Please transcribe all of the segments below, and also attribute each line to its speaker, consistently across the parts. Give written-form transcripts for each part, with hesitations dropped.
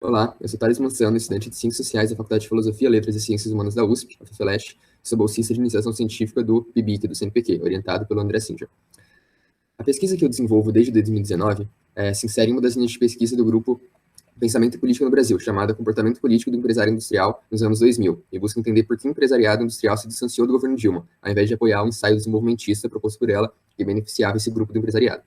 Speaker 1: Olá, eu sou Thales Mansano, estudante de Ciências Sociais da Faculdade de Filosofia, Letras e Ciências Humanas da USP, a FFLeste, e sou bolsista de iniciação científica do PIBIC, do CNPq, orientado pelo André Singer. A pesquisa que eu desenvolvo desde 2019 se insere em uma das linhas de pesquisa do grupo Pensamento Político no Brasil, chamada Comportamento Político do Empresário Industrial nos anos 2000, e busca entender por que o empresariado industrial se distanciou do governo Dilma, ao invés de apoiar o ensaio desenvolvimentista proposto por ela, que beneficiava esse grupo do empresariado.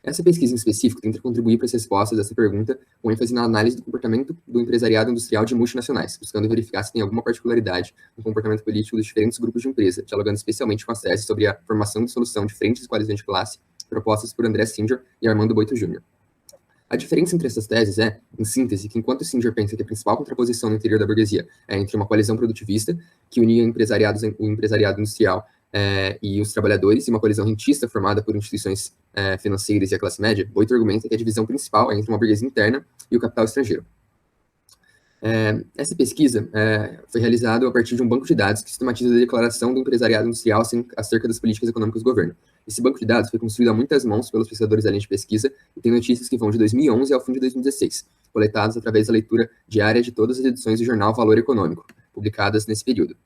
Speaker 1: Essa pesquisa em específico tenta contribuir para as respostas dessa pergunta, com ênfase na análise do comportamento do empresariado industrial de multinacionais, buscando verificar se tem alguma particularidade no comportamento político dos diferentes grupos de empresa, dialogando especialmente com as teses sobre a formação e solução de frentes de coalizão de classe, propostas por André Singer e Armando Boito Jr. A diferença entre essas teses é, em síntese, que enquanto Singer pensa que a principal contraposição no interior da burguesia é entre uma coalizão produtivista, que unia o empresariado industrial e os trabalhadores, e uma coalizão rentista formada por instituições financeiras e a classe média, Boito argumenta que a divisão principal é entre uma burguesia interna e o capital estrangeiro. Essa pesquisa foi realizada a partir de um banco de dados que sistematiza a declaração do empresariado industrial acerca das políticas econômicas do governo. Esse banco de dados foi construído a muitas mãos pelos pesquisadores da linha de pesquisa e tem notícias que vão de 2011 ao fim de 2016, coletadas através da leitura diária de todas as edições do jornal Valor Econômico, publicadas nesse período.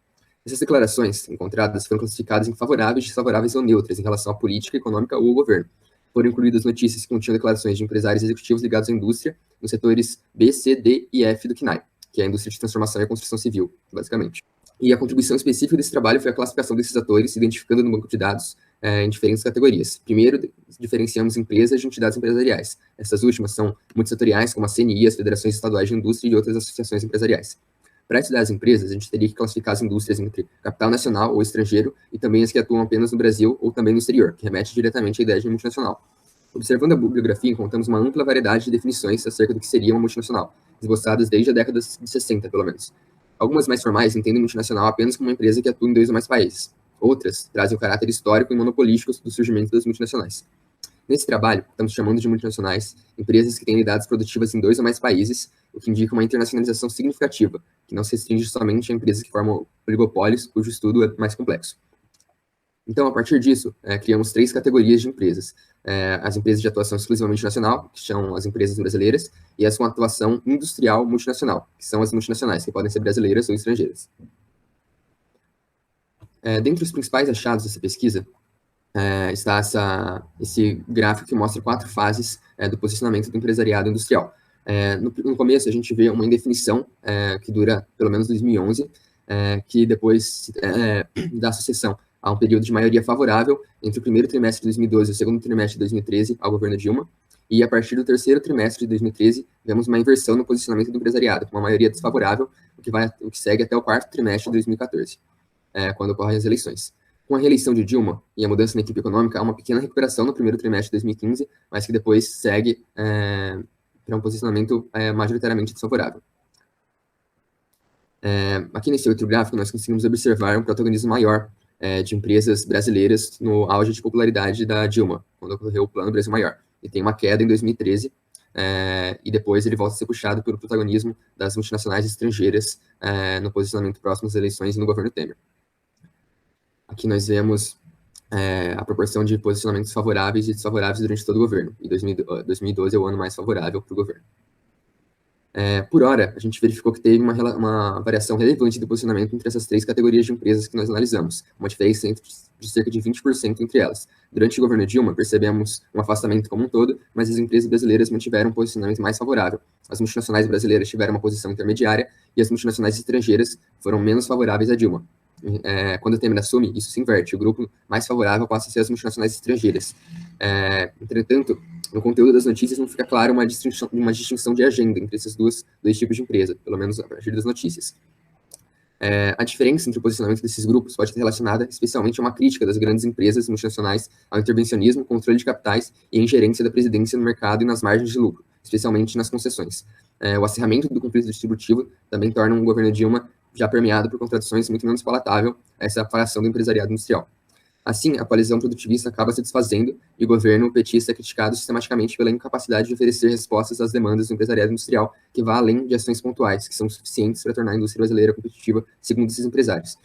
Speaker 1: Essas declarações encontradas foram classificadas em favoráveis, desfavoráveis ou neutras em relação à política econômica ou ao governo. Foram incluídas notícias que continham declarações de empresários executivos ligados à indústria nos setores B, C, D e F do CNAE, que é a indústria de transformação e a construção civil, basicamente. E a contribuição específica desse trabalho foi a classificação desses atores, identificando no banco de dados em diferentes categorias. Primeiro, diferenciamos empresas de entidades empresariais. Essas últimas são multissetoriais, como a CNI, as federações estaduais de indústria e outras associações empresariais. Para estudar as empresas, a gente teria que classificar as indústrias entre capital nacional ou estrangeiro e também as que atuam apenas no Brasil ou também no exterior, que remete diretamente à ideia de multinacional. Observando a bibliografia, encontramos uma ampla variedade de definições acerca do que seria uma multinacional, esboçadas desde a década de 60, pelo menos. Algumas mais formais entendem multinacional apenas como uma empresa que atua em 2 ou mais países. Outras trazem o caráter histórico e monopolístico do surgimento das multinacionais. Nesse trabalho, estamos chamando de multinacionais empresas que têm unidades produtivas em 2 ou mais países, o que indica uma internacionalização significativa, que não se restringe somente a empresas que formam oligopólios, cujo estudo é mais complexo. Então, a partir disso, criamos 3 categorias de empresas. As empresas de atuação exclusivamente nacional, que são as empresas brasileiras, e as com atuação industrial multinacional, que são as multinacionais, que podem ser brasileiras ou estrangeiras. Dentre os principais achados dessa pesquisa, está esse gráfico que mostra 4 fases do posicionamento do empresariado industrial. No começo, a gente vê uma indefinição que dura pelo menos 2011, que depois dá sucessão a um período de maioria favorável entre o primeiro trimestre de 2012 e o segundo trimestre de 2013 ao governo Dilma, e a partir do terceiro trimestre de 2013, vemos uma inversão no posicionamento do empresariado, com uma maioria desfavorável, o que segue até o quarto trimestre de 2014, quando ocorrem as eleições. Com a reeleição de Dilma e a mudança na equipe econômica, há uma pequena recuperação no primeiro trimestre de 2015, mas que depois segue para um posicionamento majoritariamente desfavorável. Aqui nesse outro gráfico, nós conseguimos observar um protagonismo maior de empresas brasileiras no auge de popularidade da Dilma, quando ocorreu o Plano Brasil Maior. E tem uma queda em 2013, e depois ele volta a ser puxado pelo protagonismo das multinacionais estrangeiras no posicionamento próximo às eleições e no governo Temer. Aqui nós vemos a proporção de posicionamentos favoráveis e desfavoráveis durante todo o governo, e 2012 é o ano mais favorável para o governo. Por hora, a gente verificou que teve uma variação relevante do posicionamento entre essas 3 categorias de empresas que nós analisamos, uma diferença de cerca de 20% entre elas. Durante o governo Dilma, percebemos um afastamento como um todo, mas as empresas brasileiras mantiveram um posicionamento mais favorável. As multinacionais brasileiras tiveram uma posição intermediária e as multinacionais estrangeiras foram menos favoráveis a Dilma. Quando o Temer assume, isso se inverte. O grupo mais favorável passa a ser as multinacionais estrangeiras. Entretanto, no conteúdo das notícias não fica clara uma distinção de agenda entre esses dois tipos de empresa, pelo menos a partir das notícias. A diferença entre o posicionamento desses grupos pode estar relacionada especialmente a uma crítica das grandes empresas multinacionais ao intervencionismo, controle de capitais e a ingerência da presidência no mercado e nas margens de lucro, especialmente nas concessões. O acirramento do conflito distributivo também torna um governo Dilma já permeado por contradições muito menos palatável a essa fração do empresariado industrial. Assim, a coalizão produtivista acaba se desfazendo e o governo petista é criticado sistematicamente pela incapacidade de oferecer respostas às demandas do empresariado industrial que vá além de ações pontuais, que são suficientes para tornar a indústria brasileira competitiva, segundo esses empresários.